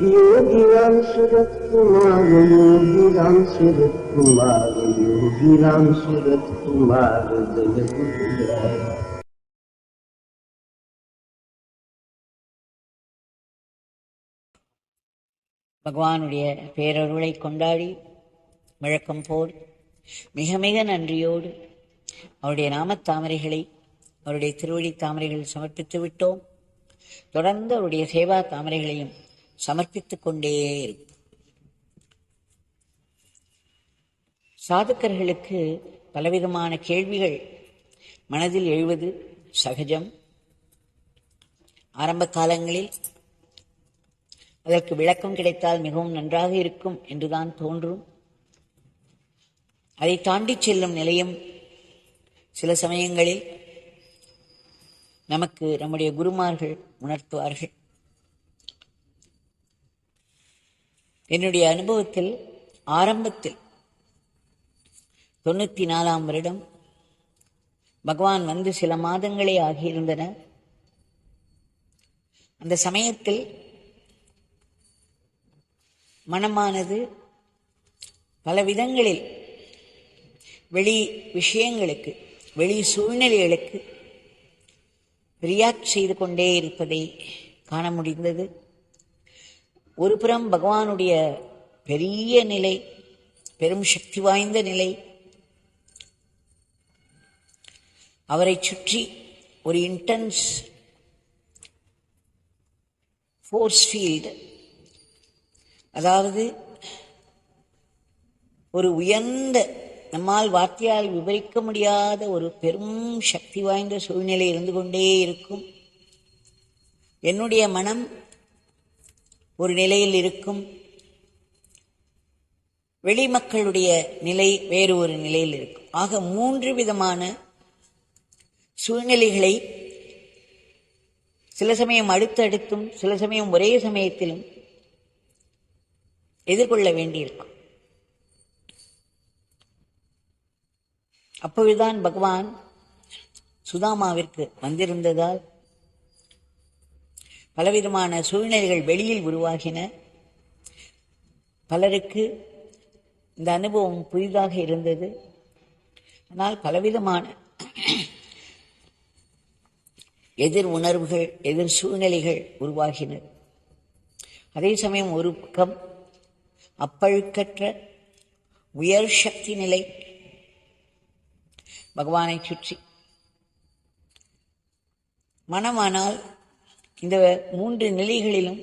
योगीराम सूरत कुमार, योगीराम सूरत कुमार, योगीराम सूरत कुमार जय गुरुराय। பகவானுடைய பேரருளை கொண்டாடி வழக்கம் போல் மிக மிக நன்றியோடு அவருடைய நாமத்தாமரைகளை, அவருடைய திருவடி தாமரைகள் சமர்ப்பித்து விட்டோம். தொடர்ந்து அவருடைய சேவா தாமரைகளையும் சமர்ப்பித்துக் கொண்டே இருக்கும். சாதுக்கர்களுக்கு பலவிதமான கேள்விகள் மனதில் எழுவது சகஜம். ஆரம்ப காலங்களில் அதற்கு விளக்கம் கிடைத்தால் மிகவும் நன்றாக இருக்கும் என்றுதான் தோன்றும். அதை தாண்டி செல்லும் நிலையம் சில சமயங்களில் நமக்கு நம்முடைய குருமார்கள் உணர்த்துவார்கள். என்னுடைய அனுபவத்தில் ஆரம்பத்தில் 94ஆம் வருடம் பகவான் வந்து சில மாதங்களே ஆகியிருந்தன. அந்த சமயத்தில் மனமானது பல விதங்களில் வெளி விஷயங்களுக்கு, வெளி சூழ்நிலைகளுக்கு ரியாக்ட் செய்து கொண்டே இருப்பதை காண முடிந்தது. ஒரு புறம் பகவானுடைய பெரிய நிலை, பெரும் சக்தி வாய்ந்த நிலை, அவரை சுற்றி ஒரு இன்டென்ஸ் ஃபோர்ஸ் ஃபீல்டு, அதாவது ஒரு உயர்ந்த, நம்மால் வார்த்தையால் விவரிக்க முடியாத ஒரு பெரும் சக்தி வாய்ந்த சூழ்நிலை இருந்து கொண்டே இருக்கும். என்னுடைய மனம் ஒரு நிலையில் இருக்கும், வெளிமக்களுடைய நிலை வேறு ஒரு நிலையில் இருக்கும். ஆக 3 விதமான சூழ்நிலைகளை சில சமயம் அடுத்தடுத்தும் சில சமயம் ஒரே சமயத்திலும் எதிர்கொள்ள வேண்டியிருக்கும். அப்பொழுதுதான் பகவான் சுதாமாவிற்கு வந்திருந்ததால் பலவிதமான சூழ்நிலைகள் வெளியில் உருவாகின. பலருக்கு இந்த அனுபவம் புதிதாக இருந்தது. ஆனால் பலவிதமான எதிர் உணர்வுகள், எதிர் சூழ்நிலைகள் உருவாகின. அதே சமயம் ஒரு பக்கம் அப்பழுக்கற்ற உயர் சக்தி நிலை பகவானை சுற்றி. மனமானால் இந்த 3 நிலைகளிலும்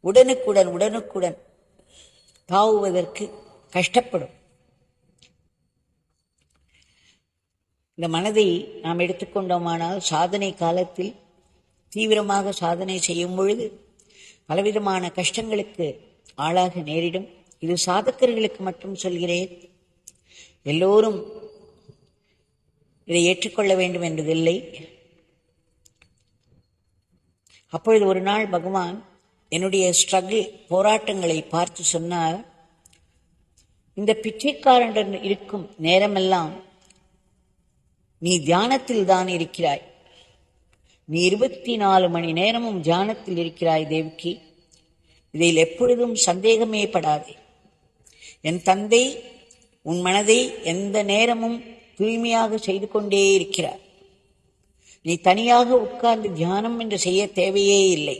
உடனுக்குடன் தாவுவதற்கு கஷ்டப்படும். இந்த மனதை நாம் எடுத்துக்கொண்டோமானால் சாதனை காலத்தில் தீவிரமாக சாதனை செய்யும் பொழுது பலவிதமான கஷ்டங்களுக்கு ஆளாக நேரிடும். இது சாதகர்களுக்கு மட்டும் சொல்கிறேன், எல்லோரும் இதை ஏற்றுக்கொள்ள வேண்டும் என்பதில்லை. அப்பொழுது ஒரு நாள் பகவான் என்னுடைய ஸ்ட்ரகிள், போராட்டங்களை பார்த்து சொன்னார், இந்த பிச்சைக்காரன் இருக்கும் நேரமெல்லாம் நீ தியானத்தில் தான் இருக்கிறாய். நீ 24 மணி நேரமும் தியானத்தில் இருக்கிறாய் தேவகி. இதில் எப்பொழுதும் சந்தேகமே படாதே. என் தந்தை உன் மனதை எந்த நேரமும் தூய்மையாக செய்து கொண்டே இருக்கிறார். நீ தனியாக உட்கார்ந்து தியானம் என்று செய்ய தேவையே இல்லை.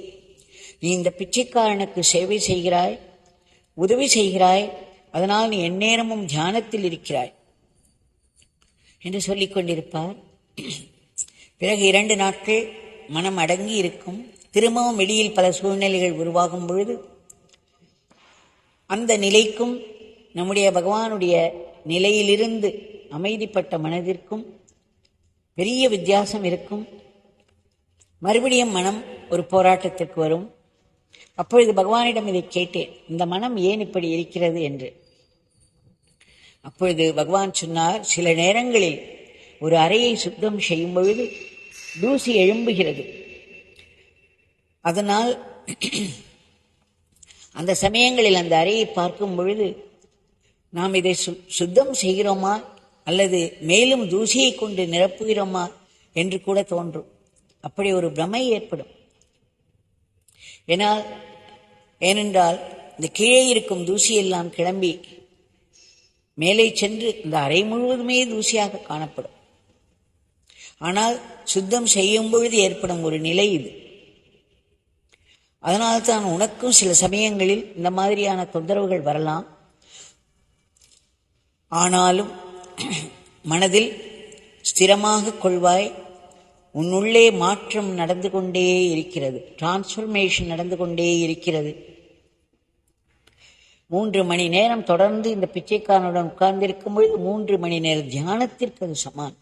நீ இந்த பிச்சைக்காரனுக்கு சேவை செய்கிறாய், உதவி செய்கிறாய், அதனால் நீ எந்நேரமும் தியானத்தில் இருக்கிறாய் என்று சொல்லிக் கொண்டிருப்பார். பிறகு 2 நாட்கள் மனம் அடங்கி இருக்கும். திரும்பவும் வெளியில் பல சூழ்நிலைகள் உருவாகும் பொழுது அந்த நிலைக்கும் நம்முடைய பகவானுடைய நிலையிலிருந்து அமைதிப்பட்ட மனதிற்கும் பெரிய வித்தியாசம் இருக்கும். மறுபடியும் மனம் ஒரு போராட்டத்திற்கு வரும். அப்பொழுது பகவானிடம் இதை கேட்டேன், இந்த மனம் ஏன் இப்படி இருக்கிறது என்று. அப்பொழுது பகவான் சொன்னார், சில நேரங்களில் ஒரு அறையை சுத்தம் செய்யும் பொழுது தூசி எழும்புகிறது. அதனால் அந்த சமயங்களில் அந்த அறையை பார்க்கும் பொழுது நாம் இதை சுத்தம் செய்கிறோமா அல்லது மேலும் தூசியை கொண்டு நிரப்புகிறோமா என்று கூட தோன்றும். அப்படி ஒரு பிரமை ஏற்படும். ஏனால் ஏனென்றால் இந்த கீழே இருக்கும் தூசியெல்லாம் கிளம்பி மேலே சென்று இந்த அறை முழுவதுமே தூசியாக காணப்படும். ஆனால் சுத்தம் செய்யும் பொழுது ஏற்படும் ஒரு நிலை இது. அதனால்தான் உனக்கும் சில சமயங்களில் இந்த மாதிரியான தொந்தரவுகள் வரலாம். ஆனாலும் மனதில் ஸ்திரமாக கொள்வாய். உன்னுள்ளே மாற்றம் நடந்து கொண்டே இருக்கிறது, டிரான்ஸ்ஃபர்மேஷன் நடந்து கொண்டே இருக்கிறது. 3 மணி நேரம் தொடர்ந்து இந்த பிச்சைக்காரனுடன் உட்கார்ந்திருக்கும் பொழுது 3 மணி நேர தியானத்திற்கு அது சமான்.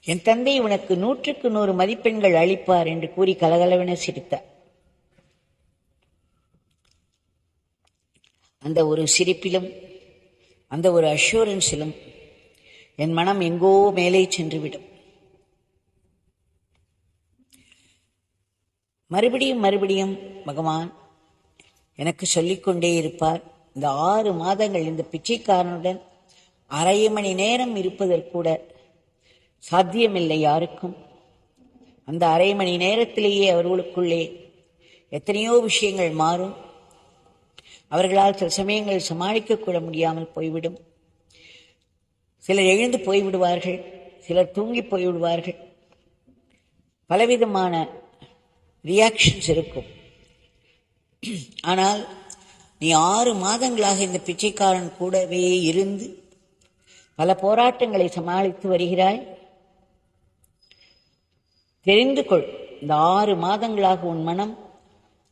என் தந்தை உனக்கு 100க்கு 100 மதிப்பெண்கள் அளிப்பார் என்று கூறி கலகலவென சிரித்தார். அந்த ஒரு சிரிப்பிலும் அந்த ஒரு அஷூரன்ஸிலும் என் மனம் எங்கோ மேலே சென்றுவிடும். மறுபடியும் மறுபடியும் பகவான் எனக்கு சொல்லிக்கொண்டே இருப்பார். இந்த 6 மாதங்கள் இந்த பிச்சைக்காரனுடன் அரை மணி நேரம் இருப்பதற்கூட சாத்தியமில்லை யாருக்கும். அந்த அரை மணி நேரத்திலேயே அவர்களுக்குள்ளே எத்தனையோ விஷயங்கள் மாறும். அவர்களால் சில சமயங்கள் சமாளிக்கக்கூட முடியாமல் போய்விடும். சிலர் எழுந்து போய்விடுவார்கள், சிலர் தூங்கி போய்விடுவார்கள். பலவிதமான ரியாக்ஷன்ஸ் இருக்கும். ஆனால் நீ 6 மாதங்களாக இந்த பிச்சைக்காரன் கூடவே இருந்து பல போராட்டங்களை சமாளித்து வருகிறாய். தெரிந்து கொள், இந்த 6 மாதங்களாக உன் மனம்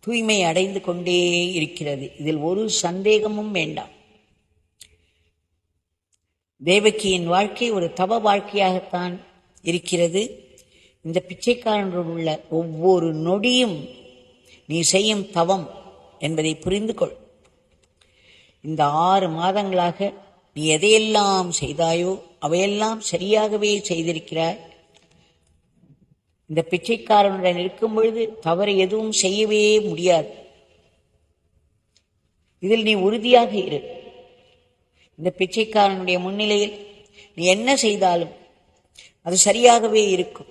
தூய்மை அடைந்து கொண்டே இருக்கிறது. இதில் ஒரு சந்தேகமும் வேண்டாம். தேவகியின் வாழ்க்கை ஒரு தவ வாழ்க்கையாகத்தான் இருக்கிறது. இந்த பிச்சைக்காரனுடன் உள்ள ஒவ்வொரு நொடியும் நீ செய்யும் தவம் என்பதை புரிந்து கொள். இந்த 6 மாதங்களாக நீ எதையெல்லாம் செய்தாயோ அவையெல்லாம் சரியாகவே செய்திருக்கிறாய். இந்த பிச்சைக்காரனுடன் இருக்கும் பொழுது தவறு எதுவும் செய்யவே முடியாது. இதில் நீ உறுதியாக இரு. இந்த பிச்சைக்காரனுடைய முன்னிலையில் நீ என்ன செய்தாலும் அது சரியாகவே இருக்கும்.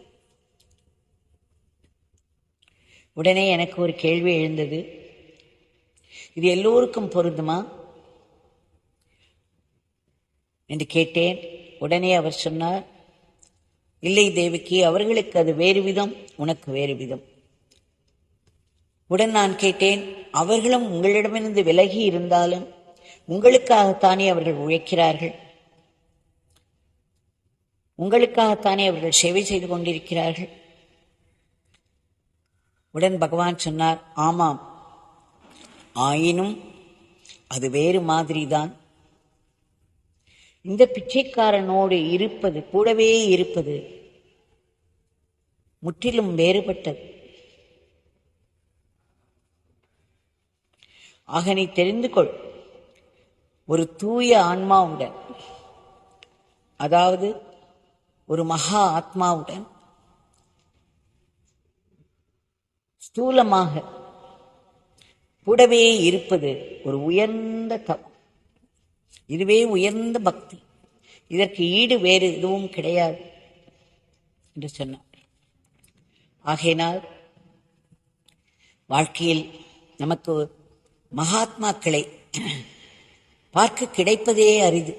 உடனே எனக்கு ஒரு கேள்வி எழுந்தது. இது எல்லோருக்கும் பொருந்துமா என்று கேட்டேன். உடனே அவர் சொன்னார், இல்லை தேவகி, அவர்களுக்கு அது வேறு விதம், உனக்கு வேறு விதம். உடன் நான் கேட்டேன், அவர்களும் உங்களிடமிருந்து விலகி இருந்தாலும் உங்களுக்காகத்தானே அவர்கள் உழைக்கிறார்கள், உங்களுக்காகத்தானே அவர்கள் சேவை செய்து கொண்டிருக்கிறார்கள். உடன் பகவான் சொன்னார், ஆமாம், ஆயினும் அது வேறு மாதிரிதான். இந்த பிச்சைக்காரனோடு இருப்பது, கூடவே இருப்பது முற்றிலும் வேறுபட்டது. ஆக நீ தெரிந்து கொள், ஒரு தூய ஆன்மாவுடன், அதாவது ஒரு மகா ஆத்மாவுடன் ஸ்தூலமாக கூடவே இருப்பது ஒரு உயர்ந்த தவம். இதுவே உயர்ந்த பக்தி. இதற்கு ஈடு வேறு எதுவும் கிடையாது என்று சொன்னார். ஆகையினால் வாழ்க்கையில் நமக்கு மகாத்மாக்களை பார்க்க கிடைப்பதே அரிது.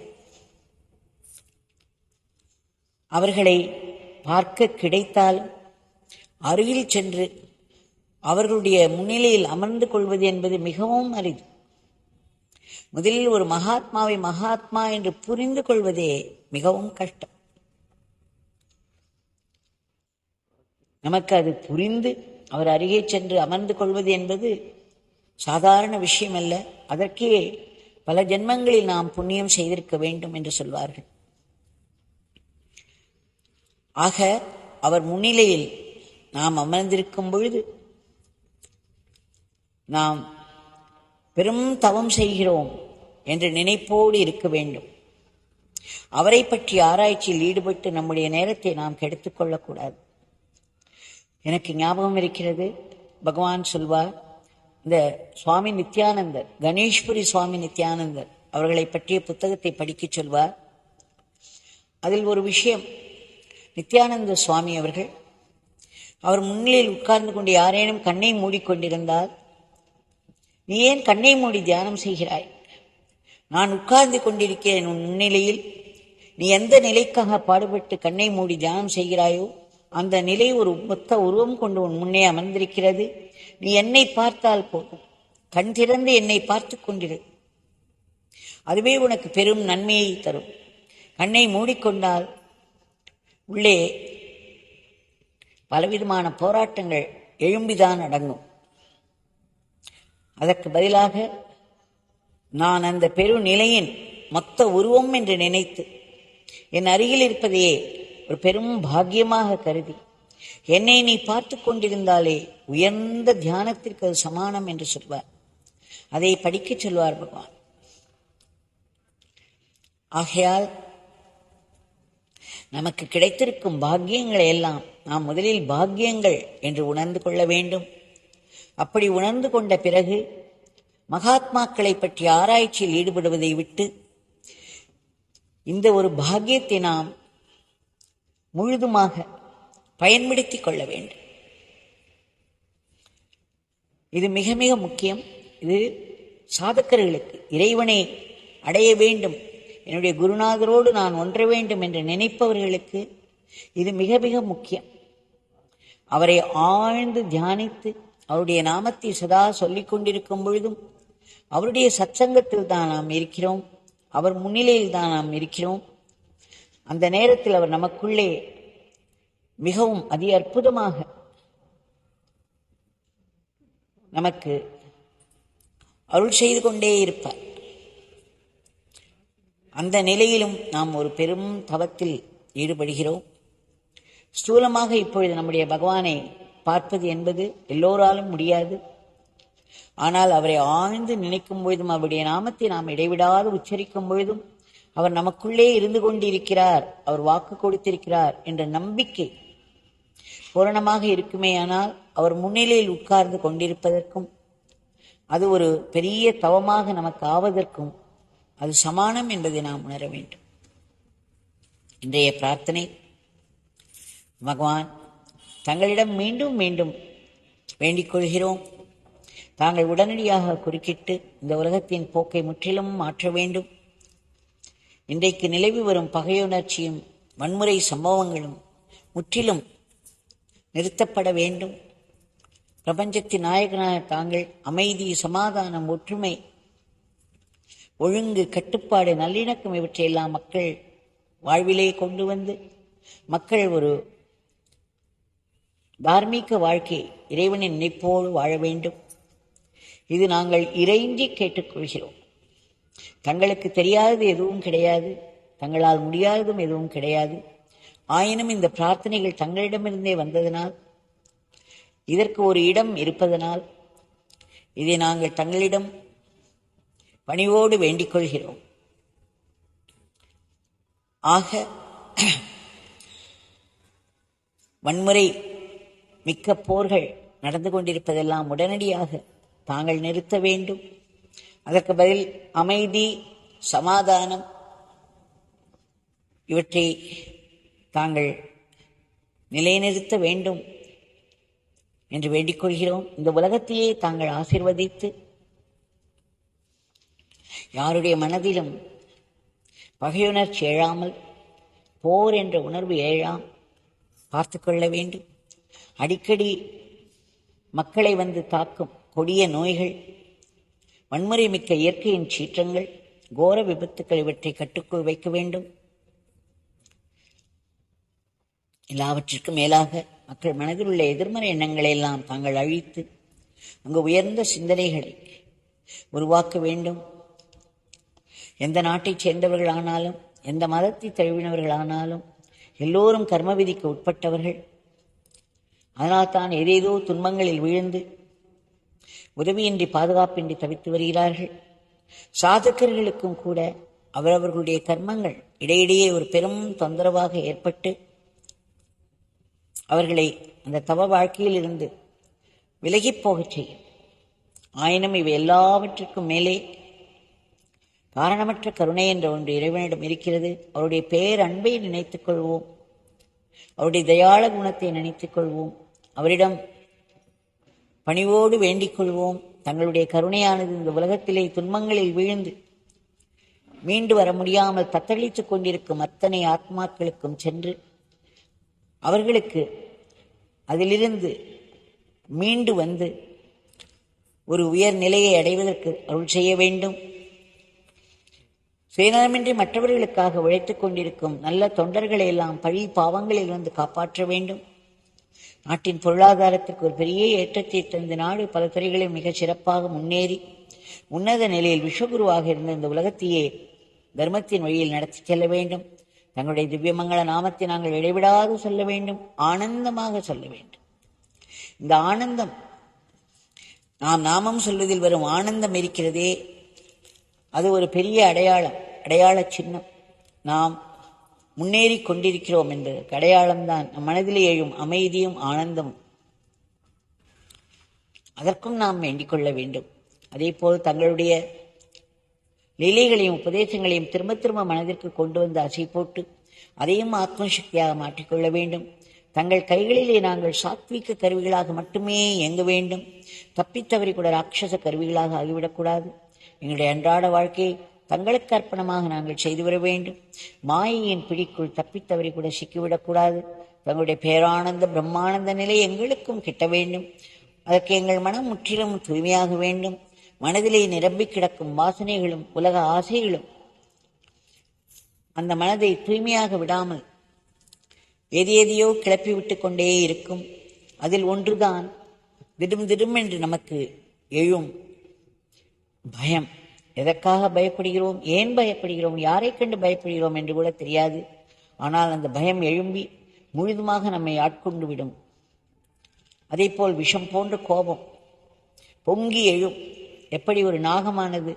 அவர்களை பார்க்க கிடைத்தால் அருகில் சென்று அவர்களுடைய முன்னிலையில் அமர்ந்து கொள்வது என்பது மிகவும் அரிது. முதலில் ஒரு மகாத்மாவை மகாத்மா என்று புரிந்து கொள்வதே மிகவும் கஷ்டம். நமக்கு அது புரிந்து அவர் அருகே சென்று அமர்ந்து கொள்வது என்பது சாதாரண விஷயம் அல்ல. அதற்கே பல ஜென்மங்களில் நாம் புண்ணியம் செய்திருக்க வேண்டும் என்று சொல்வார்கள். ஆக அவர் முன்னிலையில் நாம் அமர்ந்திருக்கும் பொழுது நாம் பெரும் தவம் செய்கிறோம் என்ற நினைப்போடு இருக்க வேண்டும். அவரை பற்றி ஆராய்ச்சியில் ஈடுபட்டு நம்முடைய நேரத்தை நாம் கெடுத்துக் கொள்ளக்கூடாது. எனக்கு ஞாபகம் இருக்கிறது, பகவான் சொல்வார், இந்த சுவாமி நித்யானந்தர், கணேஷ்புரி சுவாமி நித்யானந்தர் அவர்களை பற்றிய புத்தகத்தை படிக்க சொல்வார். அதில் ஒரு விஷயம், நித்யானந்த சுவாமி அவர்கள் அவர் முன்னிலையில் உட்கார்ந்து கொண்டு யாரேனும் கண்ணை மூடிக்கொண்டிருந்தால், நீ ஏன் கண்ணை மூடி தியானம் செய்கிறாய்? நான் உட்கார்ந்து கொண்டிருக்கிறேன் உன் முன்னிலையில். நீ எந்த நிலைக்காக பாடுபட்டு கண்ணை மூடி தியானம் செய்கிறாயோ அந்த நிலை ஒரு மொத்த உருவம் கொண்டு உன் முன்னே அமர்ந்திருக்கிறது. நீ என்னை பார்த்தால் போதும், கண் திறந்து என்னை பார்த்து கொண்டிரு, அதுவே உனக்கு பெரும் நன்மையை தரும். கண்ணை மூடிக்கொண்டால் உள்ளே பலவிதமான போராட்டங்கள் எழும்பிதான் அடங்கும். அதற்கு பதிலாக நான் அந்த பெருநிலையின் மொத்த உருவம் என்று நினைத்து என் அருகில் இருப்பதையே ஒரு பெரும் பாக்கியமாக கருதி என்னை நீ பார்த்து கொண்டிருந்தாலே உயர்ந்த தியானத்திற்கு அது சமானம் என்று சொல்வார். அதை படிக்கச் சொல்வார் பகவான். ஆகையால் நமக்கு கிடைத்திருக்கும் பாக்கியங்களை எல்லாம் நாம் முதலில் பாக்கியங்கள் என்று உணர்ந்து கொள்ள வேண்டும். அப்படி உணர்ந்து கொண்ட பிறகு மகாத்மாக்களை பற்றி ஆராய்ச்சியில் ஈடுபடுவதை விட்டு இந்த ஒரு பாக்கியத்தை நாம் முழுதுமாக பயன்படுத்திக் கொள்ள வேண்டும். இது மிக மிக முக்கியம். இது சாதகர்களுக்கு, இறைவனை அடைய வேண்டும், என்னுடைய குருநாதரோடு நான் ஒன்ற வேண்டும் என்று நினைப்பவர்களுக்கு இது மிக மிக முக்கியம். அவரை ஆழ்ந்து தியானித்து அவருடைய நாமத்தை சதா சொல்லிக் கொண்டிருக்கும் பொழுதும் அவருடைய சத்சங்கத்தில் தான் நாம் இருக்கிறோம், அவர் முன்னிலையில் தான் நாம் இருக்கிறோம். அந்த நேரத்தில் அவர் நமக்குள்ளே மிகவும் அதி அற்புதமாக நமக்கு அருள் செய்து கொண்டே இருப்பார். அந்த நிலையிலும் நாம் ஒரு பெரும் தவத்தில் ஈடுபடுகிறோம். ஸ்தூலமாக இப்பொழுது நம்முடைய பகவானை பார்ப்பது என்பது எல்லோராலும் முடியாது. ஆனால் அவரை ஆழ்ந்து நினைக்கும் பொழுதும் அவருடைய நாமத்தை நாம் இடைவிடாது உச்சரிக்கும் பொழுதும் அவர் நமக்குள்ளே இருந்து கொண்டிருக்கிறார், அவர் வாக்கு கொடுத்திருக்கிறார் என்ற நம்பிக்கை பூரணமாக இருக்குமே. ஆனால் அவர் முன்னிலையில் உட்கார்ந்து கொண்டிருப்பதற்கும் அது ஒரு பெரிய தவமாக நமக்கு ஆவதற்கும் அது சமானம் என்பதை நாம் உணர வேண்டும். இன்றைய பிரார்த்தனை, பகவான் தங்களிடம் மீண்டும் மீண்டும் வேண்டிக் கொள்கிறோம், தாங்கள் உடனடியாக குறுக்கிட்டு இந்த உலகத்தின் போக்கை முற்றிலும் மாற்ற வேண்டும். இன்றைக்கு நிலவி வரும் பகையுணர்ச்சியும் வன்முறை சம்பவங்களும் முற்றிலும் நிறுத்தப்பட வேண்டும். பிரபஞ்சத்தின் நாயகனாக தாங்கள் அமைதி, சமாதானம், ஒற்றுமை, ஒழுங்கு, கட்டுப்பாடு, நல்லிணக்கம் இவற்றையெல்லாம் மக்கள் வாழ்விலே கொண்டு வந்து மக்கள் ஒரு தார்மீக வாழ்க்கை இறைவனின் நினைப்போடு வாழ வேண்டும். இது நாங்கள் இறைஞ்சி கேட்டுக்கொள்கிறோம். தங்களுக்கு தெரியாதது எதுவும் கிடையாது, தங்களால் முடியாததும் எதுவும் கிடையாது. ஆயினும் இந்த பிரார்த்தனைகள் தங்களிடமிருந்தே வந்ததனால், இதற்கு ஒரு இடம் இருப்பதனால் இதை நாங்கள் தங்களிடம் பணிவோடு வேண்டிக் கொள்கிறோம். ஆக வன்முறை மிக்க போர்கள் நடந்து கொண்டிருப்பதெல்லாம் உடனடியாக தாங்கள் நிறுத்த வேண்டும். அதற்கு பதில் அமைதி, சமாதானம் இவற்றை தாங்கள் நிலைநிறுத்த வேண்டும் என்று வேண்டிக் கொள்கிறோம். இந்த உலகத்தையே தாங்கள் ஆசீர்வதித்து யாருடைய மனதிலும் பகையுணர்ச்சி எழாமல், போர் என்ற உணர்வு எழாம் பார்த்து கொள்ள வேண்டும். அடிக்கடி மக்களை வந்து தாக்கும் கொடிய நோய்கள், வன்முறை மிக்க இயற்கையின் சீற்றங்கள், கோர விபத்துக்கள் இவற்றை கட்டுக்குள் வைக்க வேண்டும். எல்லாவற்றிற்கும் மேலாக மக்கள் மனதில் உள்ள எதிர்மறை எண்ணங்களை எல்லாம் தாங்கள் அழித்து அங்கு உயர்ந்த சிந்தனைகளை உருவாக்க வேண்டும். எந்த நாட்டைச் சேர்ந்தவர்களானாலும், எந்த மதத்தை தழுவினவர்களானாலும் எல்லோரும் கர்ம விதிக்கு உட்பட்டவர்கள். அதனால் தான் ஏதேதோ துன்பங்களில் விழுந்து உதவியின்றி, பாதுகாப்பின்றி தவித்து வருகிறார்கள். சாதகர்களுக்கும் கூட அவரவர்களுடைய கர்மங்கள் இடையிடையே ஒரு பெரும் தொந்தரவாக ஏற்பட்டு அவர்களை அந்த தவ வாழ்க்கையில் இருந்து விலகிப் போகச் செய்யும். ஆயினும் இவை எல்லாவற்றிற்கும் மேலே காரணமற்ற கருணை என்ற ஒன்று இறைவனிடம் இருக்கிறது. அவருடைய பேர் அன்பை நினைத்துக் கொள்வோம், அவருடைய தயாள குணத்தை நினைத்துக் கொள்வோம். அவரிடம் பணிவோடு வேண்டிக் கொள்வோம். தங்களுடைய கருணையானது இந்த உலகத்திலே துன்பங்களில் வீழ்ந்து மீண்டு வர முடியாமல் தத்தளித்துக் கொண்டிருக்கும் அத்தனை ஆத்மாக்களுக்கும் சென்று அவர்களுக்கு அதிலிருந்து மீண்டு வந்து ஒரு உயர் நிலையை அடைவதற்கு அருள் செய்ய வேண்டும். சுயநலமின்றி மற்றவர்களுக்காக உழைத்துக் கொண்டிருக்கும் நல்ல தொண்டர்களை எல்லாம் பழி பாவங்களில் வந்து காப்பாற்ற வேண்டும். நாட்டின் பொருளாதாரத்துக்கு ஒரு பெரிய ஏற்றத்தை தந்த நாடு பல துறைகளில் மிகச் சிறப்பாக முன்னேறி உன்னத நிலையில் விஸ்வகுருவாக இருந்த இந்த உலகத்தையே தர்மத்தின் வழியில் நடத்தி செல்ல வேண்டும். தங்களுடைய திவ்யமங்கள நாமத்தை நாங்கள் இடைவிடாது சொல்ல வேண்டும், ஆனந்தமாக சொல்ல வேண்டும். இந்த ஆனந்தம், நாம் நாமம் சொல்வதில் வரும் ஆனந்தம் இருக்கிறதே, அது ஒரு பெரிய அடையாள சின்னம். நாம் முன்னேறி கொண்டிருக்கிறோம் என்பதற்கு அடையாளம்தான் நம் மனதிலே எழும் அமைதியும் ஆனந்தமும். அதற்கும் நாம் வேண்டிக் கொள்ள வேண்டும். அதே போல் தங்களுடைய லீலைகளையும் உபதேசங்களையும் திரும்ப திரும்ப மனதிற்கு கொண்டு வந்து அசை போட்டு அதையும் ஆத்மசக்தியாக மாற்றிக்கொள்ள வேண்டும். தங்கள் கைகளிலே நாங்கள் சாத்வீக கருவிகளாக மட்டுமே இயங்க வேண்டும். தப்பித்தவரை கூட ராட்சச கருவிகளாக ஆகிவிடக்கூடாது. எங்களுடைய அன்றாட வாழ்க்கையை தங்களுக்கு அர்ப்பணமாக நாங்கள் செய்து வர வேண்டும். மாயையின் பிடிக்குள் தப்பித்தவரை கூட சிக்கிவிடக்கூடாது. தங்களுடைய பேரானந்த பிரம்மானந்த நிலை எங்களுக்கும் கிட்ட வேண்டும். அதற்கு எங்கள் மனம் முற்றிலும் தூய்மையாக வேண்டும். மனதிலே நிரம்பி கிடக்கும் வாசனைகளும் உலக ஆசைகளும் அந்த மனதை தூய்மையாக விடாமல் எதையோ கிளப்பி விட்டு கொண்டே இருக்கும். அதில் ஒன்றுதான் திடும் என்று நமக்கு எழும் பயம். எதற்காக பயப்படுகிறோம், ஏன் பயப்படுகிறோம், யாரை கண்டு பயப்படுகிறோம் என்று கூட தெரியாது. ஆனால் அந்த பயம் எழும்பி முழுதுமாக நம்மை ஆட்கொண்டு விடும். அதே போல் விஷம் போன்ற கோபம் பொங்கி எழும். எப்படி ஒரு நாகமானது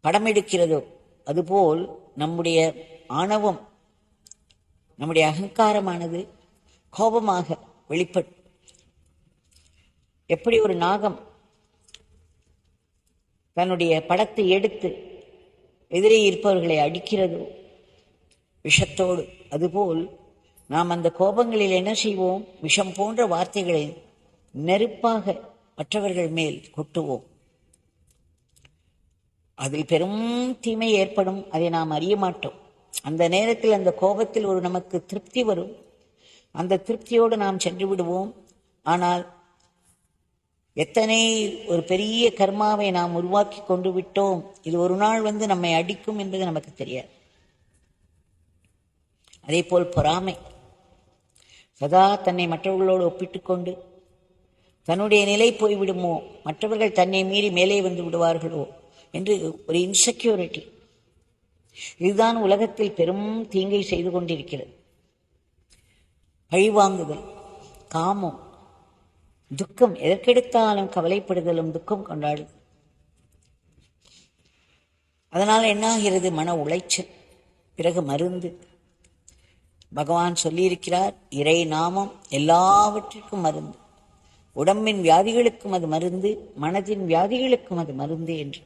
படம் எடுக்கிறதோ அதுபோல் நம்முடைய ஆணவம், நம்முடைய அகங்காரமானது கோபமாக வெளிப்படும். எப்படி ஒரு நாகம் தன்னுடைய படத்தை எடுத்து எதிரே இருப்பவர்களை அடிக்கிறதோ விஷத்தோடு, அதுபோல் நாம் அந்த கோபங்களில் என்ன செய்வோம், விஷம் போன்ற வார்த்தைகளை நெருப்பாக மற்றவர்கள் மேல் கொட்டுவோம். அதில் பெரும் தீமை ஏற்படும். அதை நாம் அறிய மாட்டோம். அந்த நேரத்தில் அந்த கோபத்தில் ஒரு நமக்கு திருப்தி வரும். அந்த திருப்தியோடு நாம் சென்று விடுவோம். ஆனால் எத்தனை ஒரு பெரிய கர்மாவை நாம் உருவாக்கி கொண்டு விட்டோம். இது ஒரு நாள் வந்து நம்மை அடிக்கும் என்பது நமக்கு தெரியாது. அதே போல் பொறாமை, சதா தன்னை மற்றவர்களோடு ஒப்பிட்டு கொண்டு தன்னுடைய நிலை போய்விடுமோ, மற்றவர்கள் தன்னை மீறி மேலே வந்து விடுவார்களோ என்று ஒரு இன்செக்யூரிட்டி. இதுதான் உலகத்தில் பெரும் தீங்கை செய்து கொண்டிருக்கிறது. பழிவாங்குதல், காமம், துக்கம், எதற்கெடுத்தாலும் கவலைப்படுதலும் துக்கம் கொண்டாடுதல். அதனால் என்ன ஆகிறது, மன உளைச்சல், பிறகு மருந்து. பகவான் சொல்லியிருக்கிறார், இறை நாமம் எல்லாவற்றிற்கும் மருந்து. உடம்பின் வியாதிகளுக்கும் அது மருந்து, மனதின் வியாதிகளுக்கும் அது மருந்து என்று.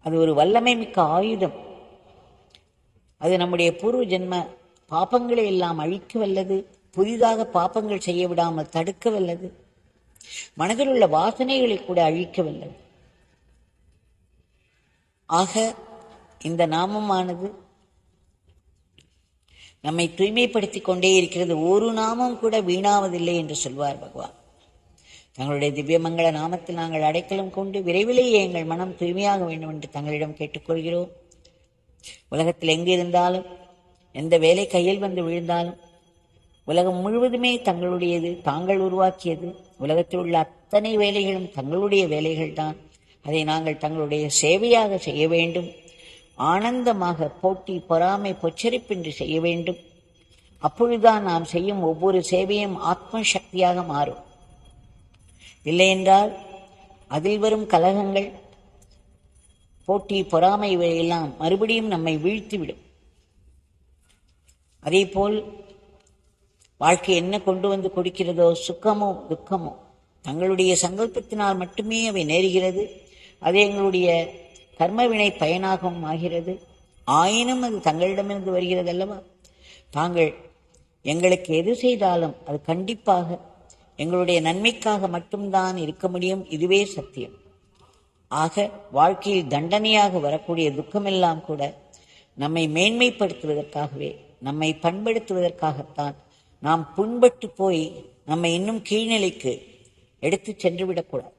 அது ஒரு வல்லமை மிக்க ஆயுதம். அது நம்முடைய பூர்வ ஜென்ம பாபங்களை எல்லாம் அழிக்க வல்லது. புதிதாக பாபங்கள் செய்ய விடாமல் தடுக்க வல்லது. மனதில் உள்ள வாசனைகளை கூட அழிக்க வல்லது. ஆக இந்த நாமமானது நம்மை தூய்மைப்படுத்திக் கொண்டே இருக்கிறது. ஒரு நாமம் கூட வீணாவதில்லை என்று சொல்வார் பகவான். தங்களுடைய திவ்யமங்கள நாமத்தில் நாங்கள் அடைக்கலம் கொண்டு விரைவிலேயே எங்கள் மனம் தூய்மையாக வேண்டும் என்று தங்களிடம் கேட்டுக்கொள்கிறோம். உலகத்தில் எங்கு இருந்தாலும், எந்த வேலை கையில் வந்து விழுந்தாலும், உலகம் முழுவதுமே தங்களுடையது, தாங்கள் உருவாக்கியது. உலகத்தில் உள்ள அத்தனை வேலைகளும் தங்களுடைய வேலைகள் தான். அதை நாங்கள் தங்களுடைய சேவையாக செய்ய வேண்டும். ஆனந்தமாக, போட்டி பொறாமை பொச்சரிப்பின்றி செய்ய வேண்டும். அப்பொழுதுதான் நாம் செய்யும் ஒவ்வொரு சேவையும் ஆத்ம சக்தியாக மாறும். இல்லையென்றால் அதில் வரும் கலகங்கள், போட்டி பொறாமை இவையெல்லாம் மறுபடியும் நம்மை வீழ்த்திவிடும். அதே போல் வாழ்க்கை என்ன கொண்டு வந்து கொடுக்கிறதோ, சுக்கமோ துக்கமோ, தங்களுடைய சங்கல்பத்தினால் மட்டுமே அவை நேருகிறது. அது எங்களுடைய கர்மவினை பயனாகவும் ஆகிறது. ஆயினும் அது தங்களிடமிருந்து வருகிறது அல்லவா. தாங்கள் எங்களுக்கு எது செய்தாலும் அது கண்டிப்பாக எங்களுடைய நன்மைக்காக மட்டும்தான் இருக்க முடியும். இதுவே சத்தியம். ஆக வாழ்க்கையில் தண்டனையாக வரக்கூடிய துக்கமெல்லாம் கூட நம்மை மேன்மைப்படுத்துவதற்காகவே, நம்மை பண்படுத்துவதற்காகத்தான். நாம் புண்பட்டு போய் நம்மை இன்னும் கீழ்நிலைக்கு எடுத்து சென்று விடக்கூடாது.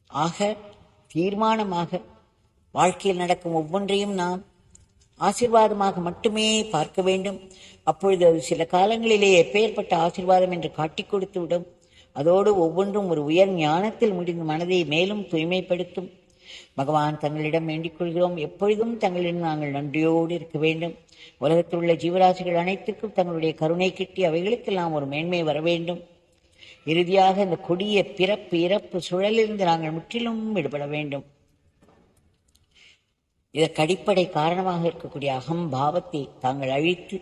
ஆக தீர்மானமாக வாழ்க்கையில் நடக்கும் ஒவ்வொன்றையும் நாம் ஆசீர்வாதமாக மட்டுமே பார்க்க வேண்டும். அப்பொழுது அது சில காலங்களிலே எப்பேற்பட்ட ஆசீர்வாதம் என்று காட்டிக் கொடுத்து விடும். அதோடு ஒவ்வொன்றும் ஒரு உயர் ஞானத்தில் முடிந்து மனதை மேலும் தூய்மைப்படுத்தும். பகவான் தங்களிடம் வேண்டிக் கொள்கிறோம், எப்பொழுதும் தங்களிடம் நாங்கள் நன்றியோடு இருக்க வேண்டும். உலகத்தில் உள்ள ஜீவராசிகள் அனைத்திற்கும் தங்களுடைய கருணை கிட்டி அவைகளுக்கெல்லாம் ஒரு மேன்மை வர வேண்டும். இறுதியாக இந்த கொடிய பிறப்பு இறப்பு சுழலிருந்து நாங்கள் முற்றிலும் விடுபட வேண்டும். இதற்கு அடிப்படை காரணமாக இருக்கக்கூடிய அகம்பாவத்தை தாங்கள் அழித்து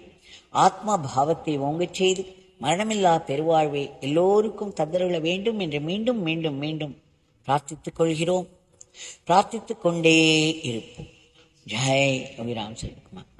ஆத்மா பாவத்தை ஓங்கச் செய்து மரணமில்லா பெருவாழ்வை எல்லோருக்கும் தந்தருள வேண்டும் என்று மீண்டும் மீண்டும் மீண்டும் பிரார்த்தித்துக் கொள்கிறோம். பிரார்த்தித்துக் கொண்டே இருப்போம். ஜெய் யோகிராம் சரத்குமார்.